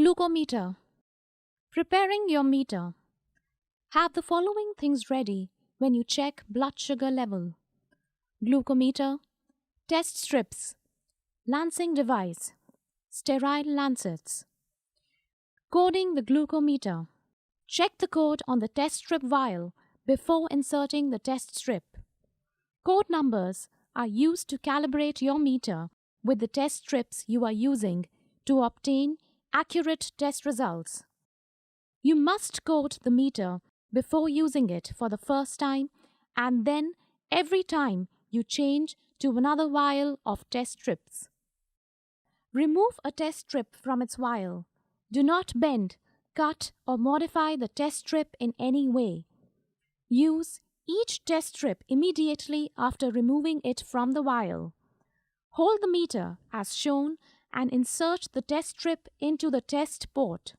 Glucometer. Preparing your meter. Have the following things ready when you check blood sugar level: glucometer, test strips, lancing device, sterile lancets. Coding the glucometer. Check the code on the test strip vial before inserting the test strip. Code numbers are used to calibrate your meter with the test strips you are using to obtain accurate test results. You must code the meter before using it for the first time and then every time you change to another vial of test strips. Remove a test strip from its vial. Do not bend, cut, or modify the test strip in any way. Use each test strip immediately after removing it from the vial. Hold the meter as shown and insert the test strip into the test port.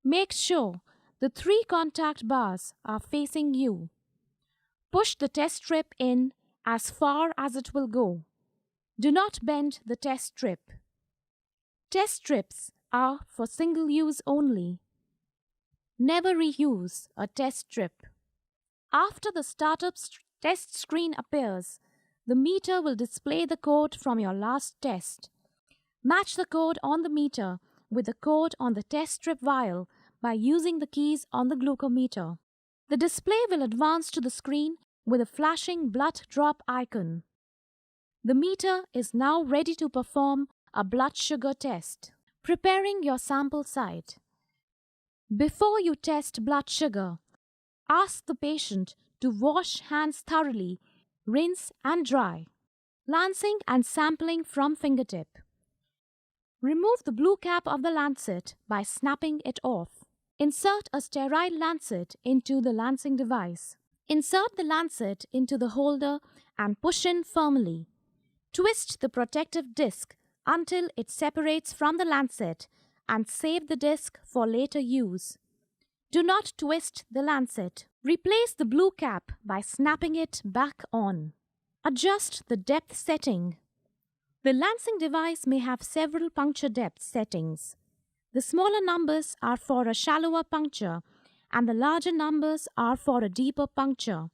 Make sure the 3 contact bars are facing you. Push the test strip in as far as it will go. Do not bend the test strip. Test strips are for single use only. Never reuse a test strip. After the startup test screen appears, the meter will display the code from your last test. Match the code on the meter with the code on the test strip vial by using the keys on the glucometer. The display will advance to the screen with a flashing blood drop icon. The meter is now ready to perform a blood sugar test. Preparing your sample site. Before you test blood sugar, ask the patient to wash hands thoroughly, rinse and dry. Lancing and sampling from fingertip. Remove the blue cap of the lancet by snapping it off. Insert a sterile lancet into the lancing device. Insert the lancet into the holder and push in firmly. Twist the protective disc until it separates from the lancet and save the disc for later use. Do not twist the lancet. Replace the blue cap by snapping it back on. Adjust the depth setting. The lancing device may have several puncture depth settings. The smaller numbers are for a shallower puncture and the larger numbers are for a deeper puncture.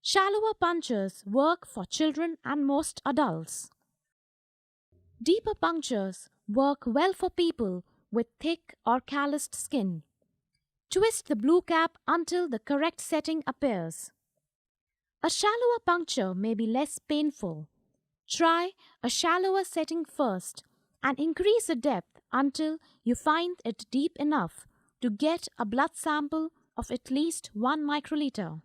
Shallower punctures work for children and most adults. Deeper punctures work well for people with thick or calloused skin. Twist the blue cap until the correct setting appears. A shallower puncture may be less painful. Try a shallower setting first and increase the depth until you find it deep enough to get a blood sample of at least 1 microliter.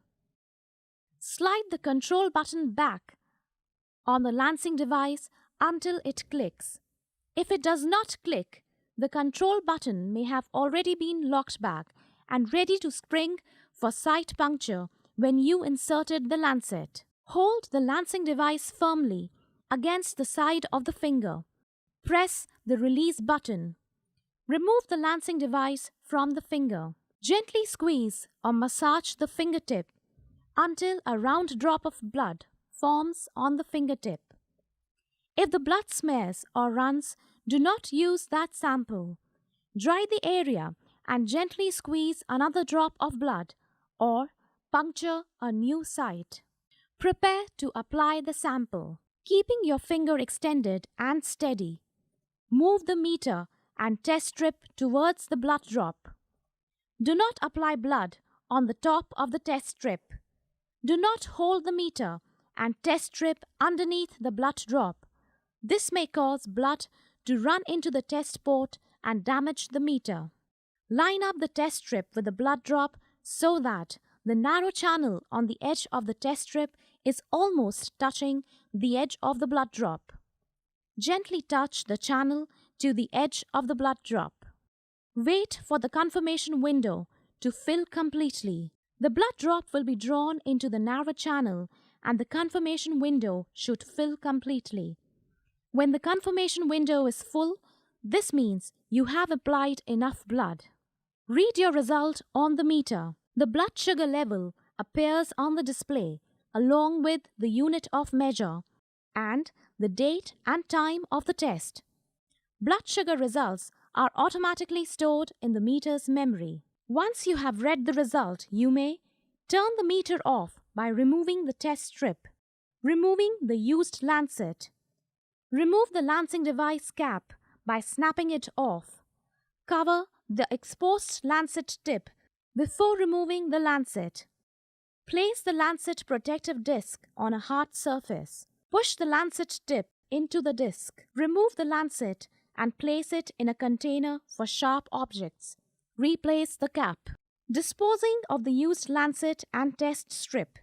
Slide the control button back on the lancing device until it clicks. If it does not click, the control button may have already been locked back and ready to spring for site puncture when you inserted the lancet. Hold the lancing device firmly against the side of the finger. Press the release button. Remove the lancing device from the finger. Gently squeeze or massage the fingertip until a round drop of blood forms on the fingertip. If the blood smears or runs, do not use that sample. Dry the area and gently squeeze another drop of blood or puncture a new site. Prepare to apply the sample. Keeping your finger extended and steady, move the meter and test strip towards the blood drop. Do not apply blood on the top of the test strip. Do not hold the meter and test strip underneath the blood drop. This may cause blood to run into the test port and damage the meter. Line up the test strip with the blood drop so that the narrow channel on the edge of the test strip is almost touching the edge of the blood drop. Gently touch the channel to the edge of the blood drop. Wait for the confirmation window to fill completely. The blood drop will be drawn into the narrow channel and the confirmation window should fill completely. When the confirmation window is full, this means you have applied enough blood. Read your result on the meter. The blood sugar level appears on the display along with the unit of measure and the date and time of the test. Blood sugar results are automatically stored in the meter's memory. Once you have read the result, you may turn the meter off by removing the test strip, removing the used lancet, remove the lancing device cap by snapping it off, cover the exposed lancet tip before removing the lancet. Place the lancet protective disc on a hard surface. Push the lancet tip into the disc. Remove the lancet and place it in a container for sharp objects. Replace the cap. Disposing of the used lancet and test strip.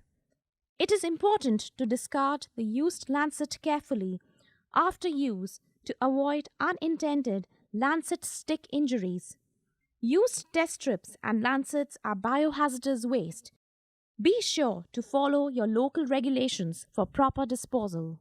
It is important to discard the used lancet carefully after use to avoid unintended lancet stick injuries. Used test strips and lancets are biohazardous waste. Be sure to follow your local regulations for proper disposal.